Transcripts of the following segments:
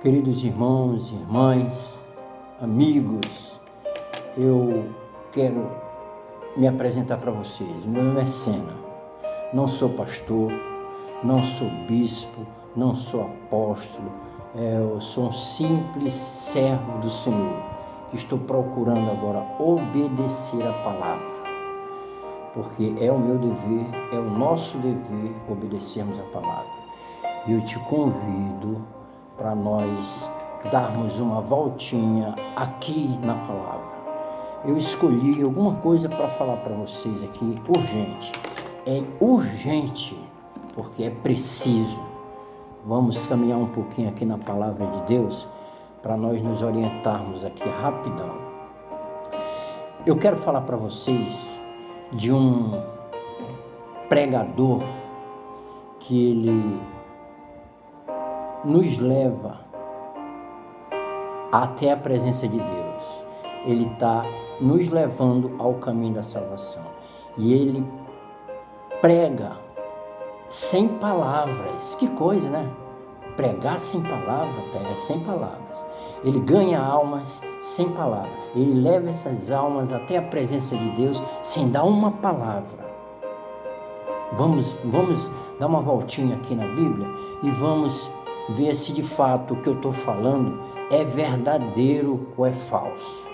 Queridos irmãos, irmãs, amigos, eu quero me apresentar para vocês. Meu nome é Sena, não sou pastor, não sou bispo, não sou apóstolo, eu sou um simples servo do Senhor, que estou procurando agora obedecer a palavra, porque é o meu dever, é o nosso dever obedecermos a palavra. E eu te convido para nós darmos uma voltinha aqui na palavra. Eu escolhi alguma coisa para falar para vocês aqui, urgente. É urgente, porque é preciso. Vamos caminhar um pouquinho aqui na palavra de Deus, para nós nos orientarmos aqui rapidão. Eu quero falar para vocês de um pregador que ele nos leva até a presença de Deus. Ele está nos levando ao caminho da salvação. E ele prega sem palavras. Que coisa, né? Pregar sem palavras, sem palavras. Ele ganha almas sem palavras. Ele leva essas almas até a presença de Deus sem dar uma palavra. Vamos dar uma voltinha aqui na Bíblia e vamos ver se de fato o que eu estou falando é verdadeiro ou é falso.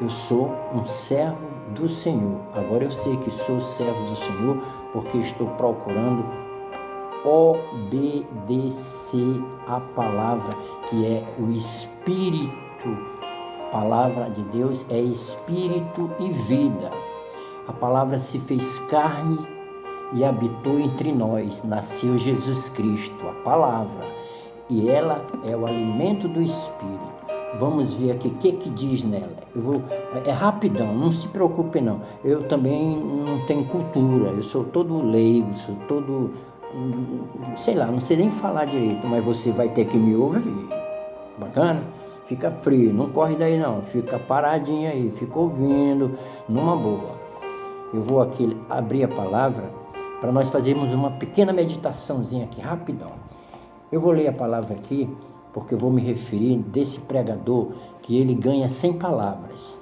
Eu sou um servo do Senhor. Agora eu sei que sou servo do Senhor porque estou procurando obedecer a palavra, que é o Espírito. A palavra de Deus é Espírito e vida. A palavra se fez carne e habitou entre nós. Nasceu Jesus Cristo, a palavra. E ela é o alimento do Espírito. Vamos ver aqui o que diz nela. É rapidão, não se preocupe não. Eu também não tenho cultura, eu sou todo leigo, sou todo, sei lá, não sei nem falar direito, mas você vai ter que me ouvir. Bacana? Fica frio, não corre daí não, fica paradinho aí, fica ouvindo, numa boa. Eu vou aqui abrir a palavra para nós fazermos uma pequena meditaçãozinha aqui, rapidão. Eu vou ler a palavra aqui, porque eu vou me referir desse pregador que ele ganha sem palavras.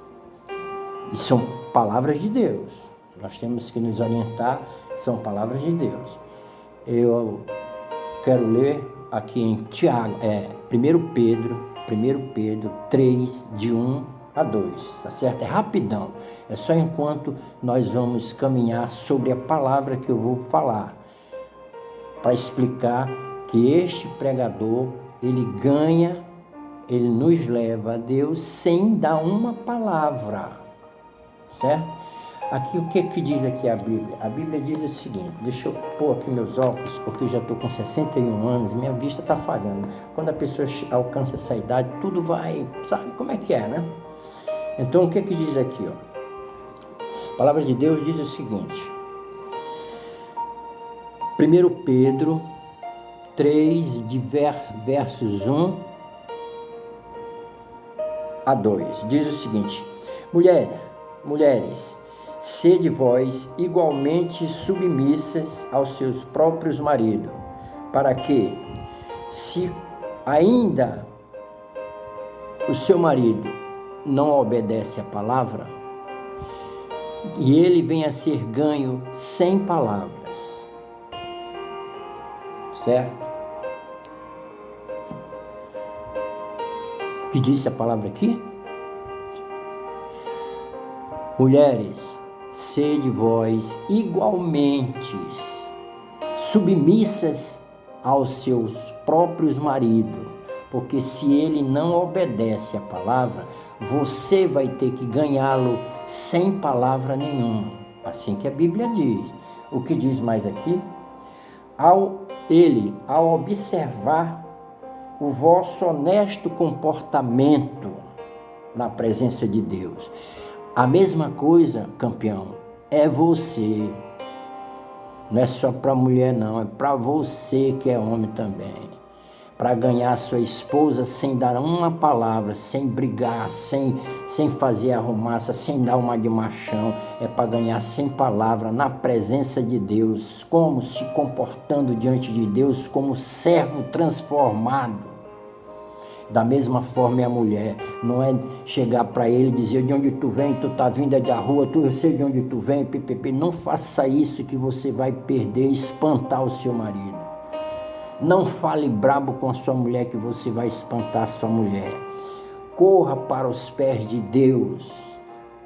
E são palavras de Deus. Nós temos que nos orientar, são palavras de Deus. Eu quero ler aqui em Tiago, 1 Pedro 3, de 1 a 2, tá certo? É rapidão. É só enquanto nós vamos caminhar sobre a palavra que eu vou falar, para explicar que este pregador, ele nos leva a Deus sem dar uma palavra, certo? Aqui o que diz aqui a Bíblia? A Bíblia diz o seguinte, deixa eu pôr aqui meus óculos, porque eu já estou com 61 anos, minha vista está falhando. Quando a pessoa alcança essa idade, tudo vai, sabe como é que é, né? Então o que diz aqui, ó? A palavra de Deus diz o seguinte, 1 Pedro 3, de versos 1 a 2, diz o seguinte: mulheres, sede vós igualmente submissas aos seus próprios maridos, para que, se ainda o seu marido não obedece à palavra, e ele venha a ser ganho sem palavras, certo? O que disse a palavra aqui? Mulheres, sede vós igualmente submissas aos seus próprios maridos, porque se ele não obedece à palavra, você vai ter que ganhá-lo sem palavra nenhuma. Assim que a Bíblia diz. O que diz mais aqui? Ao observar o vosso honesto comportamento na presença de Deus. A mesma coisa, campeão, é você. Não é só para mulher não, é para você que é homem também. Para ganhar sua esposa sem dar uma palavra, sem brigar, sem fazer arrumaça, sem dar uma de machão. É para ganhar sem palavra, na presença de Deus, como se comportando diante de Deus como servo transformado. Da mesma forma é a mulher. Não é chegar para ele e dizer: de onde tu vem, tu tá vindo é da rua, eu sei de onde tu vem, pipipi. Não faça isso, que você vai perder, espantar o seu marido. Não fale brabo com a sua mulher, que você vai espantar a sua mulher. Corra para os pés de Deus,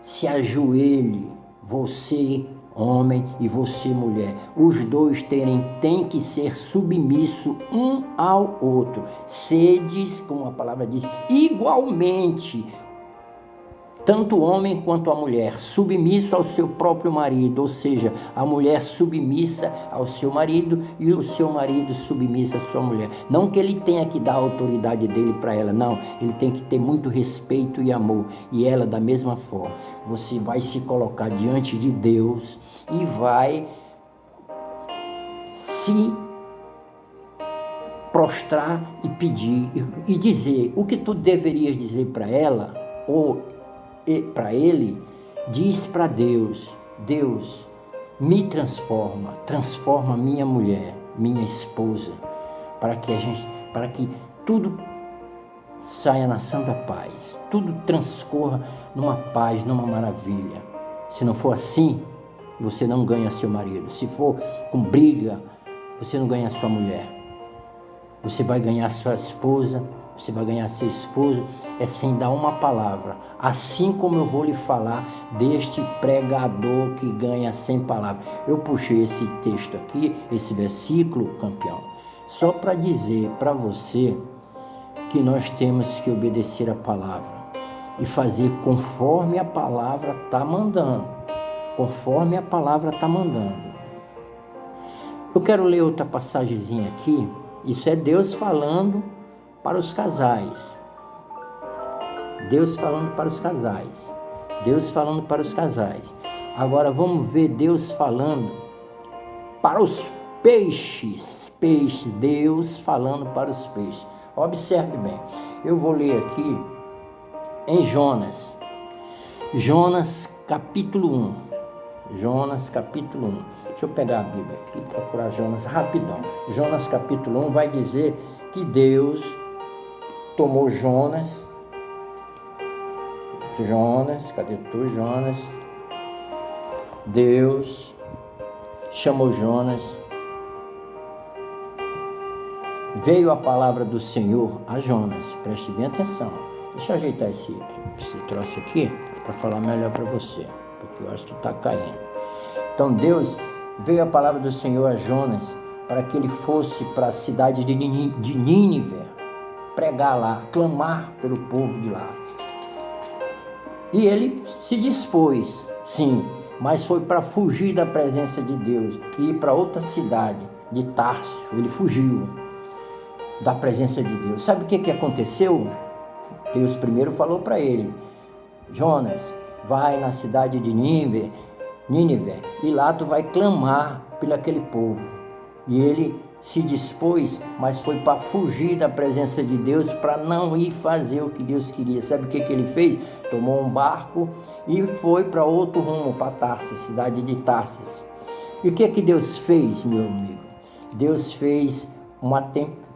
se ajoelhe, você homem e você mulher. Os dois têm que ser submissos um ao outro. Sedes, como a palavra diz, igualmente, tanto o homem quanto a mulher, submisso ao seu próprio marido, ou seja, a mulher submissa ao seu marido e o seu marido submissa à sua mulher. Não que ele tenha que dar a autoridade dele para ela, não. Ele tem que ter muito respeito e amor. E ela da mesma forma. Você vai se colocar diante de Deus e vai se prostrar e pedir e dizer o que tu deverias dizer para ela ou para ele. Diz para Deus: Deus, me transforma minha mulher, minha esposa, para que tudo saia na santa paz, tudo transcorra numa paz, numa maravilha. Se não for assim, você não ganha seu marido. Se for com briga, você não ganha sua mulher. Você vai ganhar sua esposa, você vai ganhar seu esposo, sem dar uma palavra. Assim como eu vou lhe falar deste pregador que ganha 100 palavras. Eu puxei esse texto aqui, esse versículo, campeão, só para dizer para você que nós temos que obedecer a palavra e fazer conforme a palavra está mandando. Conforme a palavra está mandando. Eu quero ler outra passagemzinha aqui. Isso é Deus falando para os casais. Deus falando para os casais. Deus falando para os casais. Agora vamos ver Deus falando para os peixes. Deus falando para os peixes. Observe bem. Eu vou ler aqui em Jonas. Jonas capítulo 1. Jonas capítulo 1. Deixa eu pegar a Bíblia aqui e procurar Jonas rapidão. Jonas capítulo 1 vai dizer que Deus tomou Jonas, cadê tu, Jonas? Deus chamou Jonas, veio a palavra do Senhor a Jonas, preste bem atenção. Deixa eu ajeitar esse troço aqui para falar melhor para você, porque eu acho que está caindo. Então Deus veio a palavra do Senhor a Jonas para que ele fosse para a cidade de Nínive, pregar lá, clamar pelo povo de lá. E ele se dispôs, sim, mas foi para fugir da presença de Deus e ir para outra cidade, de Tarso. Ele fugiu da presença de Deus. Sabe o que aconteceu? Deus primeiro falou para ele: Jonas, vai na cidade de Nínive, e lá tu vai clamar pelo aquele povo. E ele se dispôs, mas foi para fugir da presença de Deus, para não ir fazer o que Deus queria. Sabe o que ele fez? Tomou um barco e foi para outro rumo, para Tarsis, cidade de Tarsis. E o que Deus fez, meu amigo? Deus fez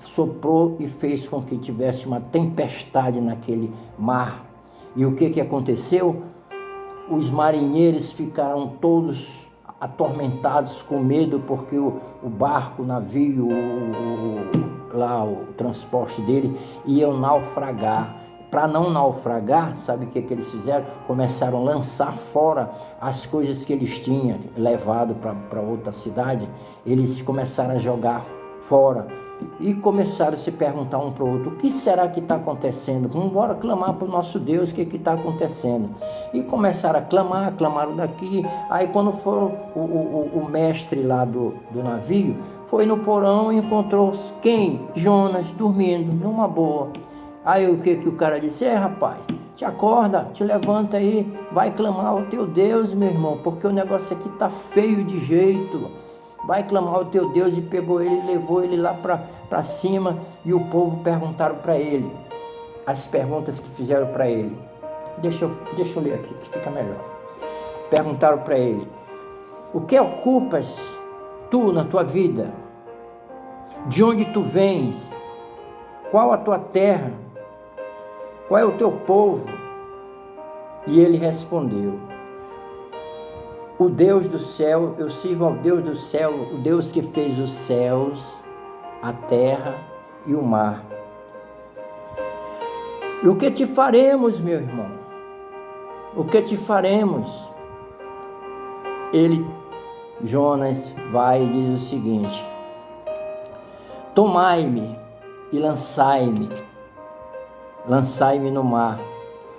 soprou e fez com que tivesse uma tempestade naquele mar. E o que aconteceu? Os marinheiros ficaram todos atormentados com medo, porque o barco, o navio, o transporte dele iam naufragar. Para não naufragar, sabe o que eles fizeram? Começaram a lançar fora as coisas que eles tinham levado para outra cidade. Eles começaram a jogar fora e começaram a se perguntar um para o outro: o que será que está acontecendo? Vamos embora clamar para o nosso Deus, o que está acontecendo? E começaram a clamaram daqui. Aí quando foram, o mestre lá do navio foi no porão e encontrou quem? Jonas, dormindo, numa boa. Aí o que o cara disse? Rapaz, te acorda, te levanta aí, vai clamar ao teu Deus, meu irmão, porque o negócio aqui está feio de jeito. Vai clamar ao teu Deus. E pegou ele, levou ele lá para cima, e o povo perguntaram para ele as perguntas que fizeram para ele. Deixa eu ler aqui, que fica melhor. Perguntaram para ele: o que ocupas tu na tua vida? De onde tu vens? Qual a tua terra? qual é o teu povo? E ele respondeu: o Deus do céu, eu sirvo ao Deus do céu, o Deus que fez os céus, a terra e o mar. E o que te faremos, meu irmão? O que te faremos? Jonas vai e diz o seguinte: tomai-me e lançai-me no mar,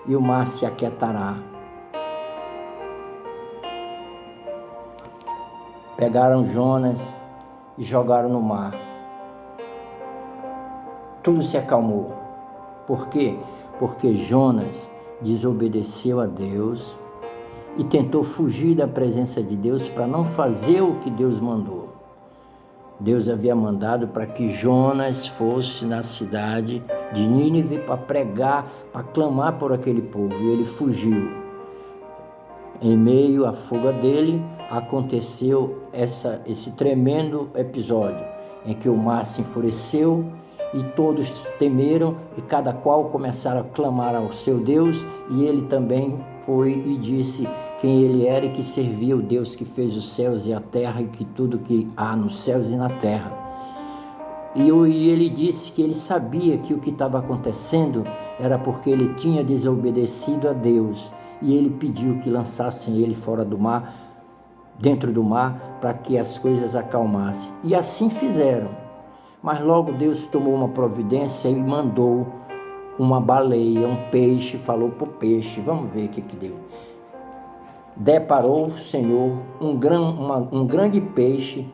e o mar se aquietará. Pegaram Jonas e jogaram no mar. Tudo se acalmou. Por quê? Porque Jonas desobedeceu a Deus e tentou fugir da presença de Deus para não fazer o que Deus mandou. Deus havia mandado para que Jonas fosse na cidade de Nínive para pregar, para clamar por aquele povo, e ele fugiu. Em meio à fuga dele, aconteceu esse tremendo episódio em que o mar se enfureceu e todos temeram e cada qual começaram a clamar ao seu Deus, e ele também foi e disse quem ele era e que servia o Deus que fez os céus e a terra e que tudo que há nos céus e na terra. E ele disse que ele sabia que o que estava acontecendo era porque ele tinha desobedecido a Deus, e ele pediu que lançassem ele fora do mar, dentro do mar, para que as coisas acalmassem. E assim fizeram. Mas logo Deus tomou uma providência e mandou uma baleia, um peixe, falou para o peixe, vamos ver o que deu. Deparou o Senhor um grande peixe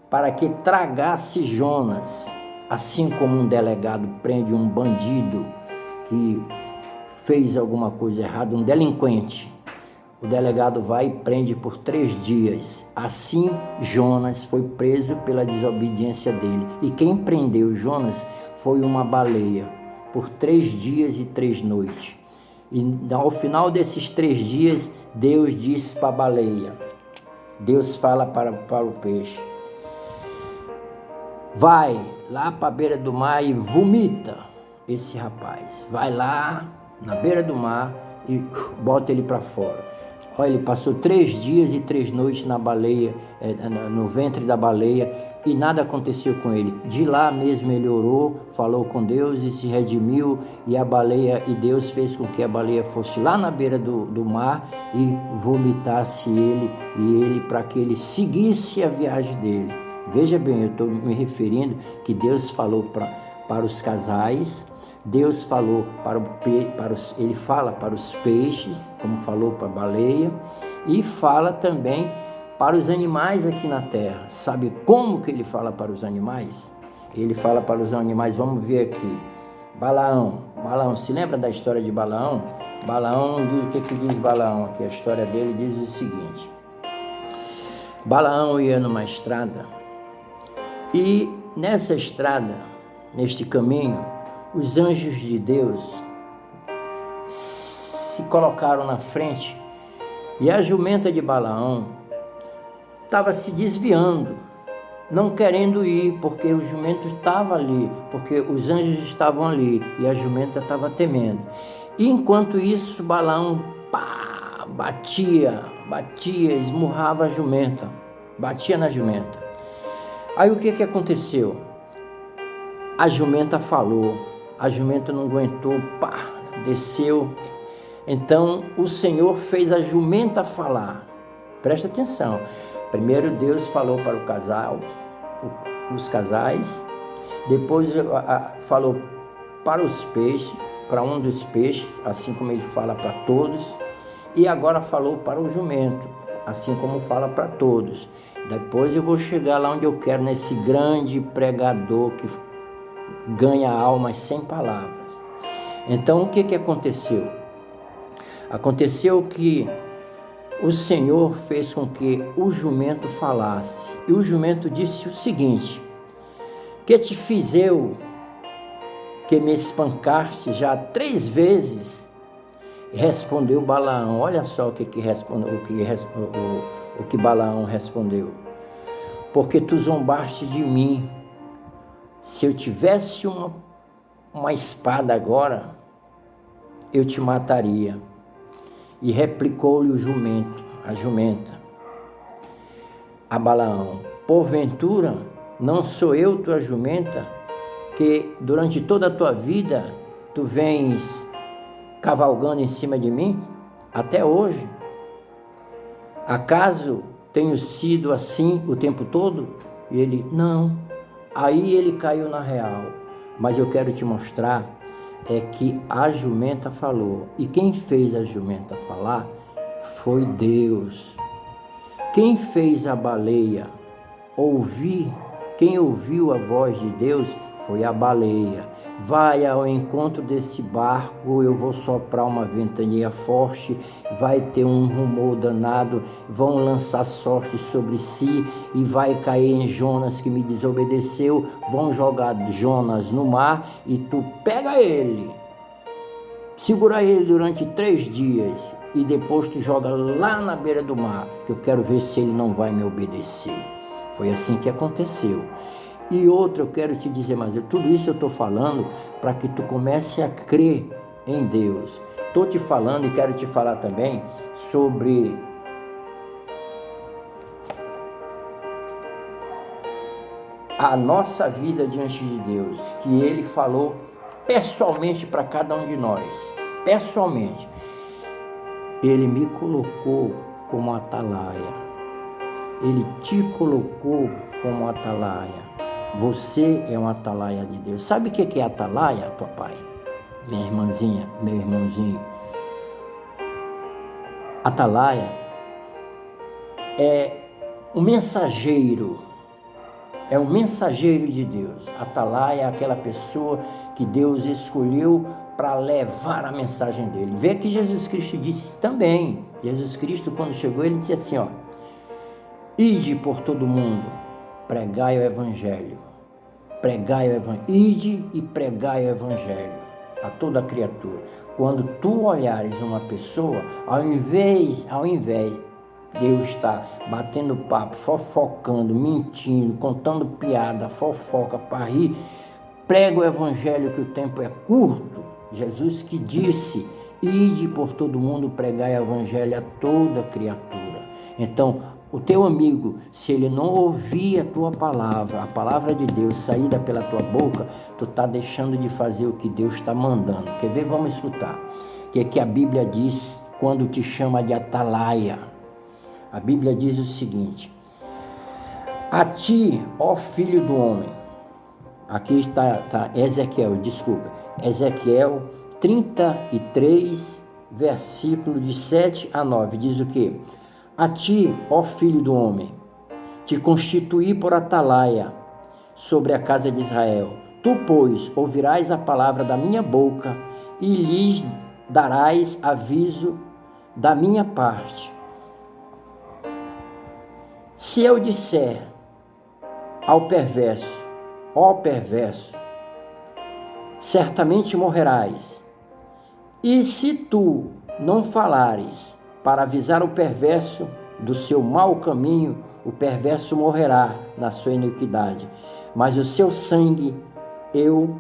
para que tragasse Jonas, assim como um delegado prende um bandido que fez alguma coisa errada, um delinquente. O delegado vai e prende por 3 dias. Assim, Jonas foi preso pela desobediência dele. E quem prendeu Jonas foi uma baleia, por 3 dias e 3 noites. E ao final desses 3 dias, Deus disse para a baleia, Deus fala para o peixe: vai lá para a beira do mar e vomita esse rapaz. Vai lá na beira do mar e bota ele para fora. Olha, ele passou 3 dias e 3 noites na baleia, no ventre da baleia, e nada aconteceu com ele. De lá mesmo ele orou, falou com Deus e se redimiu, e Deus fez com que a baleia fosse lá na beira do mar e vomitasse ele para que ele seguisse a viagem dele. Veja bem, eu estou me referindo que Deus falou para os casais. Deus falou ele fala para os peixes, como falou para a baleia, e fala também para os animais aqui na terra. Sabe como que ele fala para os animais? Ele fala para os animais, vamos ver aqui. Balaão, se lembra da história de Balaão? Balaão, diz o que diz Balaão aqui? A história dele diz o seguinte: Balaão ia numa estrada, e nessa estrada, neste caminho, os anjos de Deus se colocaram na frente, e a jumenta de Balaão estava se desviando, não querendo ir, porque o jumento estava ali, porque os anjos estavam ali, e a jumenta estava temendo. E enquanto isso, Balaão batia, esmurrava a jumenta, batia na jumenta. Aí o que aconteceu? A jumenta falou, a jumenta não aguentou, desceu. Então o Senhor fez a jumenta falar. Presta atenção. Primeiro Deus falou para o casal, os casais. Depois falou para os peixes, para um dos peixes, assim como ele fala para todos. E agora falou para o jumento, assim como fala para todos. Depois eu vou chegar lá onde eu quero, nesse grande pregador que ganha almas sem palavras. Então o que aconteceu? Aconteceu que o Senhor fez com que o jumento falasse. E o jumento disse o seguinte: que te fiz eu, que me espancaste já 3 vezes? Respondeu Balaão. Olha só o que Balaão respondeu: porque tu zombaste de mim. Se eu tivesse uma espada agora, eu te mataria. E replicou-lhe a jumenta, a Balaão: porventura não sou eu tua jumenta, que durante toda a tua vida tu vens cavalgando em cima de mim, até hoje? Acaso tenho sido assim o tempo todo? E ele: não. Aí ele caiu na real. Mas eu quero te mostrar que a jumenta falou. E quem fez a jumenta falar foi Deus. Quem fez a baleia ouvir, quem ouviu a voz de Deus foi a baleia. Vai ao encontro desse barco, eu vou soprar uma ventania forte, vai ter um rumor danado, vão lançar sorte sobre si e vai cair em Jonas que me desobedeceu, vão jogar Jonas no mar e tu pega ele, segura ele durante 3 dias e depois tu joga lá na beira do mar, que eu quero ver se ele não vai me obedecer. Foi assim que aconteceu. E outra, eu quero te dizer, mas tudo isso eu estou falando para que tu comece a crer em Deus. Estou te falando e quero te falar também sobre a nossa vida diante de Deus, que Ele falou pessoalmente para cada um de nós. Pessoalmente. Ele me colocou como atalaia. Ele te colocou como atalaia. Você é um atalaia de Deus. Sabe o que é atalaia, papai? Minha irmãzinha, meu irmãozinho. Atalaia é um mensageiro. É um mensageiro de Deus. Atalaia é aquela pessoa que Deus escolheu para levar a mensagem dele. Vê que Jesus Cristo disse também. Jesus Cristo, quando chegou, ele disse assim, ó: ide por todo mundo, pregai o evangelho. Pregai o evangelho. Ide e pregai o evangelho a toda criatura. Quando tu olhares uma pessoa, ao invés Deus está batendo papo, fofocando, mentindo, contando piada, fofoca para rir, prega o evangelho que o tempo é curto. Jesus que disse: ide por todo mundo, pregai o evangelho a toda criatura. Então, o teu amigo, se ele não ouvir a tua palavra, a palavra de Deus saída pela tua boca, tu está deixando de fazer o que Deus está mandando. Quer ver? Vamos escutar. O que é que a Bíblia diz quando te chama de atalaia? A Bíblia diz o seguinte: a ti, ó filho do homem. Aqui está Ezequiel, desculpa. Ezequiel 33, versículo de 7 a 9. Diz o quê? A ti, ó filho do homem, te constituí por atalaia sobre a casa de Israel. Tu, pois, ouvirás a palavra da minha boca e lhes darás aviso da minha parte. Se eu disser ao perverso: ó perverso, certamente morrerás. E se tu não falares para avisar o perverso do seu mau caminho, o perverso morrerá na sua iniquidade, mas o seu sangue eu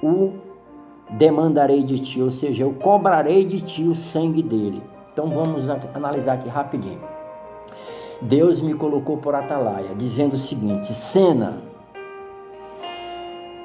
o demandarei de ti, ou seja, eu cobrarei de ti o sangue dele. Então vamos analisar aqui rapidinho. Deus me colocou por atalaia, dizendo o seguinte: Sena,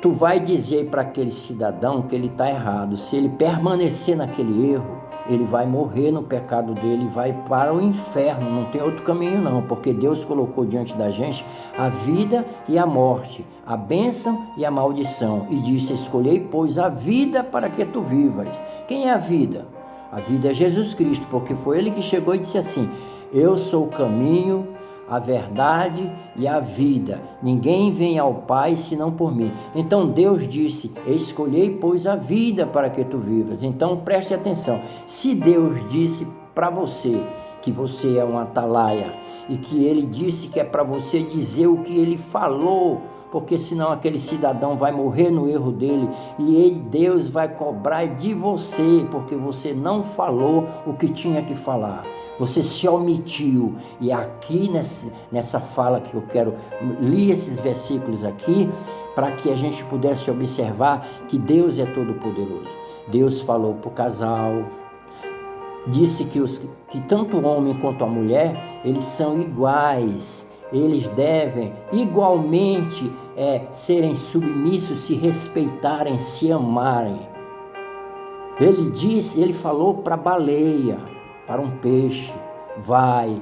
tu vai dizer para aquele cidadão que ele está errado. Se ele permanecer naquele erro, ele vai morrer no pecado dele, vai para o inferno, não tem outro caminho não, porque Deus colocou diante da gente a vida e a morte, a bênção e a maldição, e disse: escolhei, pois, a vida para que tu vivas. Quem é a vida? A vida é Jesus Cristo, porque foi Ele que chegou e disse assim: eu sou o caminho, a verdade e a vida. Ninguém vem ao Pai senão por mim. Então Deus disse: escolhei, pois, a vida para que tu vivas. Então preste atenção. Se Deus disse para você que você é um atalaia e que Ele disse que é para você dizer o que Ele falou, porque senão aquele cidadão vai morrer no erro dele e Deus vai cobrar de você, porque você não falou o que tinha que falar. Você se omitiu. E aqui nessa fala que eu quero, li esses versículos aqui para que a gente pudesse observar que Deus é todo poderoso. Deus falou para o casal, disse que tanto o homem quanto a mulher, eles são iguais, eles devem igualmente serem submissos, se respeitarem, se amarem. Ele falou para a baleia, para um peixe, vai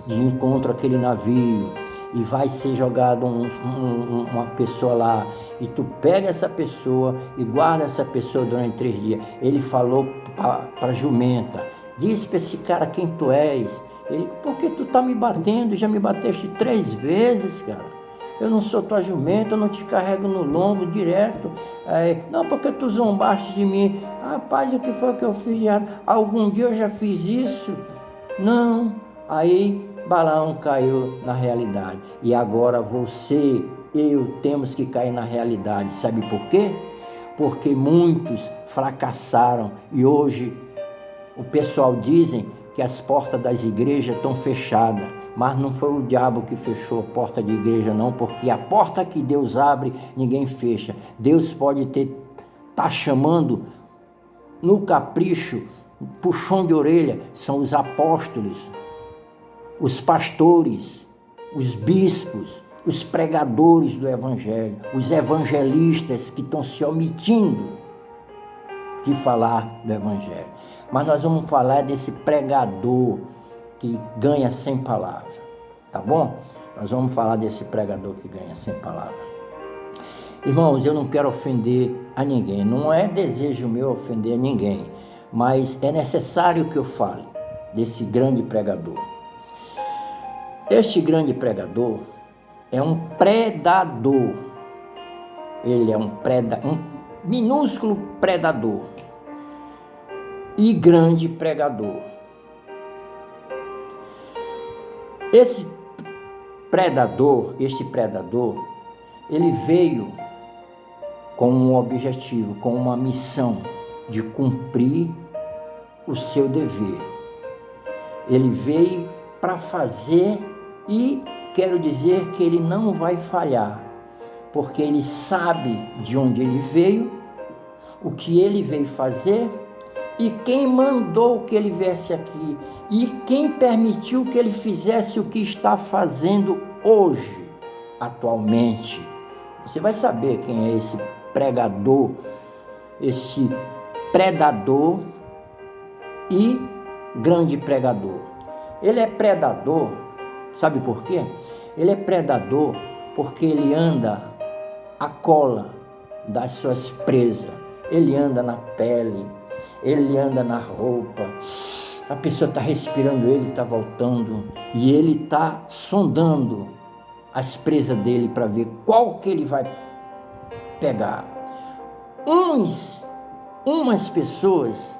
de encontro àquele navio e vai ser jogado uma pessoa lá, e tu pega essa pessoa e guarda essa pessoa durante 3 dias. Ele falou para a jumenta, diz para esse cara quem tu és. Ele, porque tu tá me batendo, já me bateste 3 vezes, cara. Eu não sou tua jumenta, eu não te carrego no lombo direto. Não, porque tu zombaste de mim. Rapaz, o que foi que eu fiz de errado? Algum dia eu já fiz isso? Não. Aí Balaão caiu na realidade. E agora você, eu, temos que cair na realidade. Sabe por quê? Porque muitos fracassaram e hoje o pessoal dizem que as portas das igrejas estão fechadas, mas não foi o diabo que fechou a porta de igreja não, porque a porta que Deus abre, ninguém fecha. Deus pode tá chamando no capricho, puxão de orelha, são os apóstolos, os pastores, os bispos, os pregadores do evangelho, os evangelistas que estão se omitindo de falar do evangelho. Mas nós vamos falar desse pregador que ganha sem palavra, tá bom? Nós vamos falar desse pregador que ganha sem palavra. Irmãos, eu não quero ofender a ninguém, não é desejo meu ofender a ninguém, mas é necessário que eu fale desse grande pregador. Este grande pregador é um predador, ele é um minúsculo predador e grande pregador. Este predador, ele veio com um objetivo, com uma missão de cumprir o seu dever. Ele veio para fazer e quero dizer que ele não vai falhar, porque ele sabe de onde ele veio, o que ele veio fazer e quem mandou que ele viesse aqui e quem permitiu que ele fizesse o que está fazendo hoje, atualmente. Você vai saber quem é esse pregador, esse predador e grande pregador. Ele é predador, sabe por quê? Ele é predador porque ele anda à cola das suas presas, ele anda na pele, ele anda na roupa, a pessoa está respirando, ele está voltando e ele está sondando as presas dele para ver qual que ele vai pegar. Umas pessoas,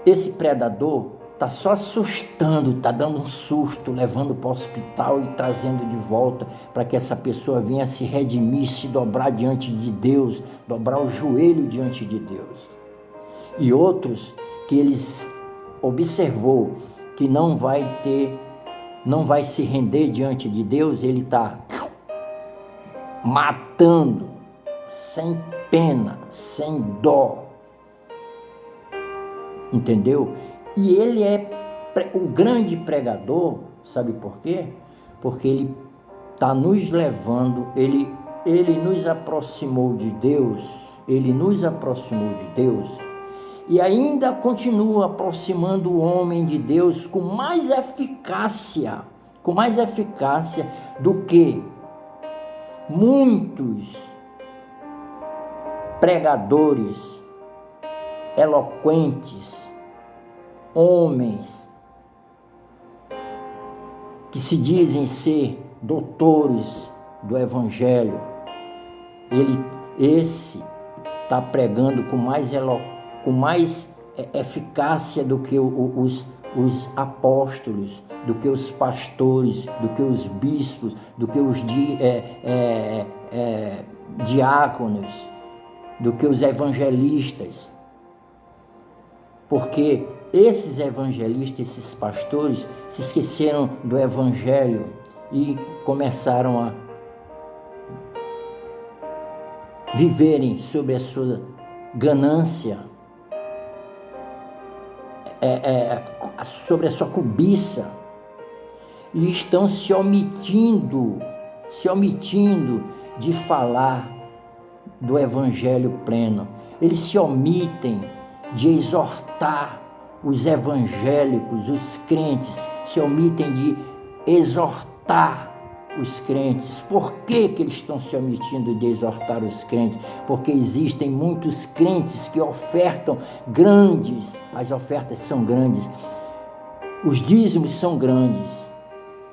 esse predador está só assustando, está dando um susto, levando para o hospital e trazendo de volta para que essa pessoa venha se redimir, se dobrar diante de Deus, dobrar o joelho diante de Deus. E outros que eles observou que não vai se render diante de Deus, ele está matando, sem pena, sem dó. Entendeu? E ele é o grande pregador, sabe por quê? Porque ele está nos levando, ele nos aproximou de Deus, e ainda continua aproximando o homem de Deus com mais eficácia do que muitos pregadores eloquentes, homens que se dizem ser doutores do evangelho. Esse está pregando com mais eficácia do que os apóstolos, do que os pastores, do que os bispos, do que os diáconos, do que os evangelistas. Porque esses evangelistas, esses pastores, se esqueceram do evangelho e começaram a viverem sobre a sua ganância, sobre a sua cobiça, e estão se omitindo de falar do evangelho pleno. Eles se omitem de exortar os evangélicos, os crentes, se omitem de exortar os crentes. Por que eles estão se omitindo de exortar os crentes? Porque existem muitos crentes que ofertam grandes, as ofertas são grandes, os dízimos são grandes.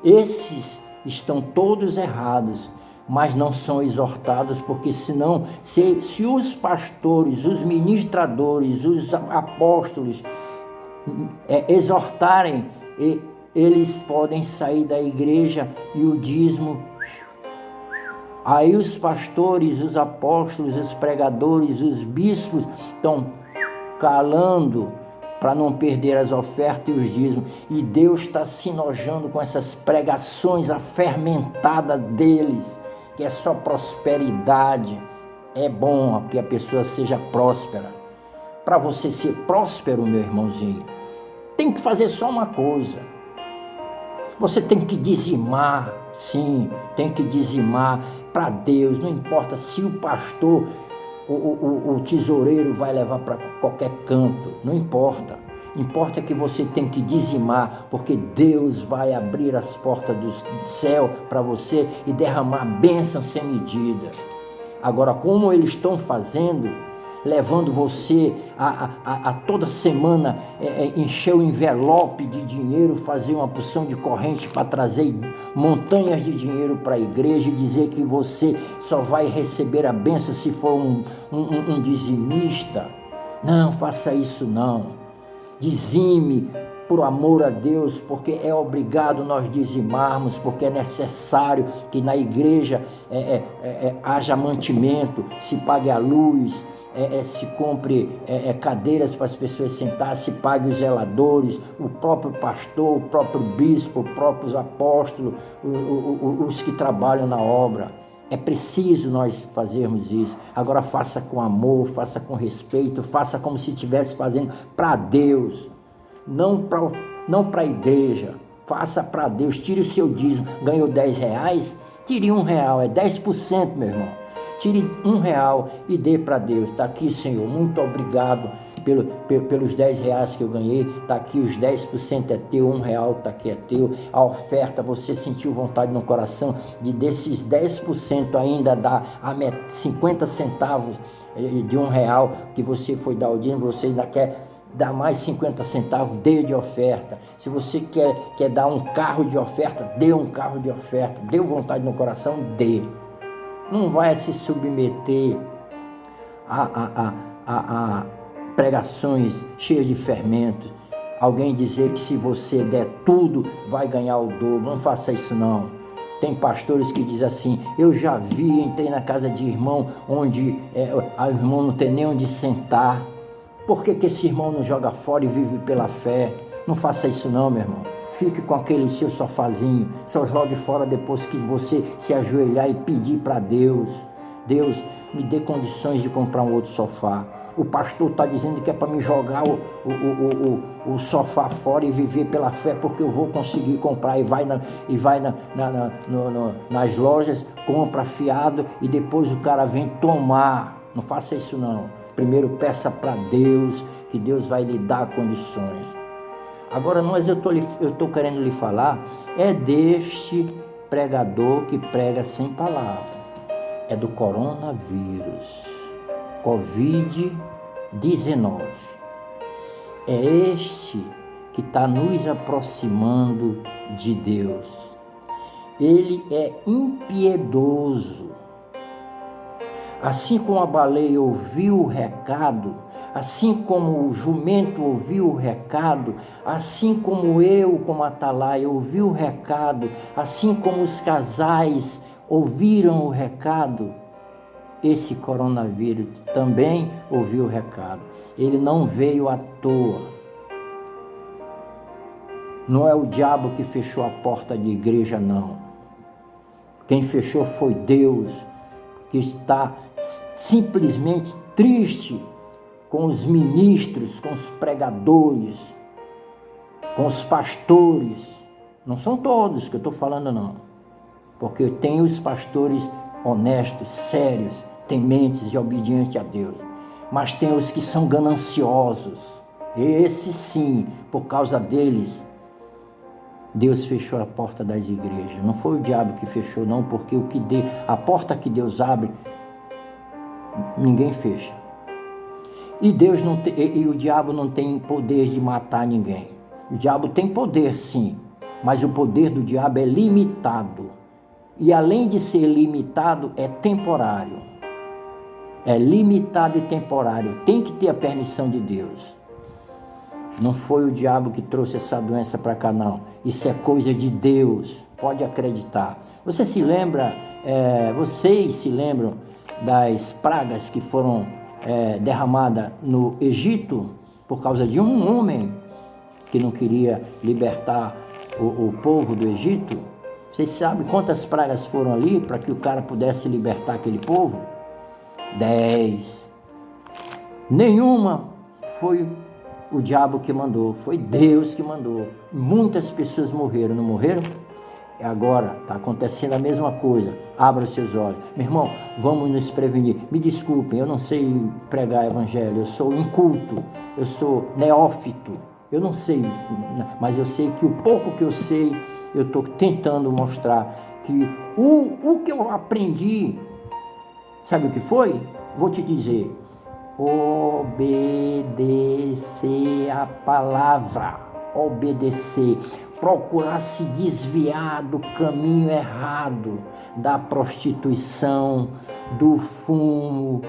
Esses estão todos errados, mas não são exortados, porque senão, se os pastores, os ministradores, os apóstolos exortarem, eles podem sair da igreja e o dízimo. Aí os pastores, os apóstolos, os pregadores, os bispos estão calando para não perder as ofertas e os dízimos. E Deus está se enojando com essas pregações afermentadas deles, que é só prosperidade. É bom que a pessoa seja próspera. Para você ser próspero, meu irmãozinho, tem que fazer só uma coisa. Você tem que dizimar, sim, tem que dizimar para Deus. Não importa se o pastor, o tesoureiro vai levar para qualquer canto, não importa. Importa que você tem que dizimar, porque Deus vai abrir as portas do céu para você e derramar bênção sem medida. Agora, como eles estão fazendo, levando você a toda semana encher o envelope de dinheiro, fazer uma porção de corrente para trazer montanhas de dinheiro para a igreja e dizer que você só vai receber a bênção se for um dizimista. Não faça isso não. Dizime por amor a Deus, porque é obrigado nós dizimarmos, porque é necessário que na igreja haja mantimento, se pague a luz, se compre cadeiras para as pessoas sentar, se pague os zeladores, o próprio pastor, o próprio bispo, os próprios apóstolos, os que trabalham na obra. É preciso nós fazermos isso. Agora faça com amor, faça com respeito, faça como se estivesse fazendo para Deus, não para a igreja. Faça para Deus, tire o seu dízimo. Ganhou R$10, tire R$1, é 10%, meu irmão. Tire R$1 e dê para Deus. Está aqui, Senhor, muito obrigado pelos R$10 que eu ganhei. Está aqui, os 10% é teu, R$1 está aqui, é teu. A oferta, você sentiu vontade no coração de desses 10% ainda dar 50 centavos de R$1 que você foi dar o dízimo, você ainda quer dar mais 50 centavos, dê de oferta. Se você quer dar um carro de oferta, dê um carro de oferta. Deu vontade no coração, dê. Não vai se submeter a pregações cheias de fermento. Alguém dizer que se você der tudo, vai ganhar o dobro. Não faça isso não. Tem pastores que dizem assim, eu já vi, entrei na casa de irmão, onde o irmão não tem nem onde sentar. Por que esse irmão não joga fora e vive pela fé? Não faça isso não, meu irmão. Fique com aquele seu sofazinho, só jogue fora depois que você se ajoelhar e pedir para Deus. Deus, me dê condições de comprar um outro sofá. O pastor está dizendo que é para me jogar o sofá fora e viver pela fé, porque eu vou conseguir comprar. E vai nas lojas, compra fiado e depois o cara vem tomar. Não faça isso não. Primeiro peça para Deus, que Deus vai lhe dar condições. Agora, eu estou querendo lhe falar, deste pregador que prega sem palavra. É do coronavírus, Covid-19. É este que está nos aproximando de Deus. Ele é impiedoso. Assim como a baleia ouviu o recado, assim como o jumento ouviu o recado, assim como eu, como Atalaia, ouvi o recado, assim como os casais ouviram o recado, esse coronavírus também ouviu o recado. Ele não veio à toa. Não é o diabo que fechou a porta de igreja, não. Quem fechou foi Deus, que está simplesmente triste com os ministros, com os pregadores, com os pastores. Não são todos que eu estou falando, não. Porque tem os pastores honestos, sérios, tementes e obedientes a Deus. Mas tem os que são gananciosos. Esses sim, por causa deles, Deus fechou a porta das igrejas. Não foi o diabo que fechou, não, porque a porta que Deus abre, ninguém fecha. E o diabo não tem poder de matar ninguém. O diabo tem poder, sim, mas o poder do diabo é limitado. E além de ser limitado, é temporário. É limitado e temporário. Tem que ter a permissão de Deus. Não foi o diabo que trouxe essa doença para cá, não. Isso é coisa de Deus. Pode acreditar. Vocês se lembram das pragas que foram derramadas no Egito por causa de um homem que não queria libertar o povo do Egito? Vocês sabem quantas pragas foram ali para que o cara pudesse libertar aquele povo? 10. Nenhuma foi o diabo que mandou, foi Deus que mandou. Muitas pessoas morreram, não morreram? Agora está acontecendo a mesma coisa. Abra os seus olhos. Meu irmão, vamos nos prevenir. Me desculpem, eu não sei pregar evangelho, eu sou inculto, eu sou neófito, eu não sei, mas eu sei que o pouco que eu sei, eu estou tentando mostrar que o que eu aprendi, sabe o que foi? Vou te dizer: obedecer a palavra, obedecer, procurar se desviar do caminho errado, da prostituição, do fumo,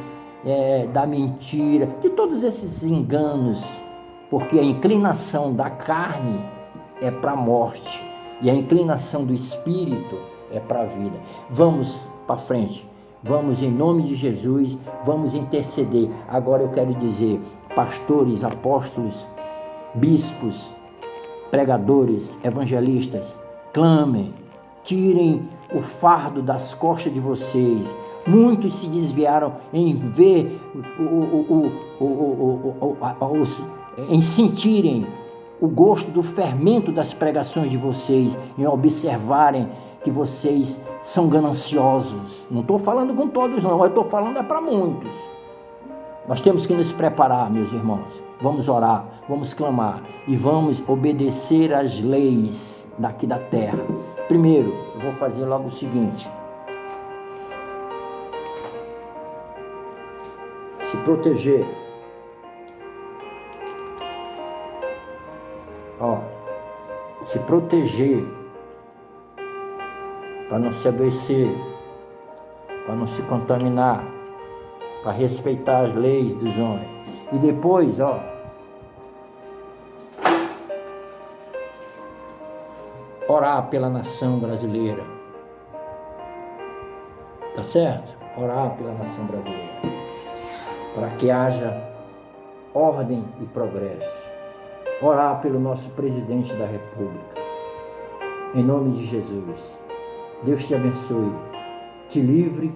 da mentira, de todos esses enganos, porque a inclinação da carne é para a morte e a inclinação do espírito é para a vida. Vamos para frente. Vamos, em nome de Jesus, vamos interceder. Agora eu quero dizer, pastores, apóstolos, bispos, pregadores, evangelistas, clamem, tirem o fardo das costas de vocês. Muitos se desviaram em ver, em sentirem o gosto do fermento das pregações de vocês, em observarem que vocês são gananciosos. Não estou falando com todos, não, eu estou falando para muitos. Nós temos que nos preparar, meus irmãos. Vamos orar, vamos clamar e vamos obedecer às leis daqui da terra. Primeiro, eu vou fazer logo o seguinte: se proteger. Se proteger para não se adoecer, para não se contaminar, para respeitar as leis dos homens. E depois, orar pela nação brasileira. Tá certo? Orar pela nação brasileira, para que haja ordem e progresso. Orar pelo nosso presidente da República. Em nome de Jesus. Deus te abençoe, te livre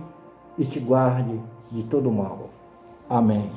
e te guarde de todo mal. Amém.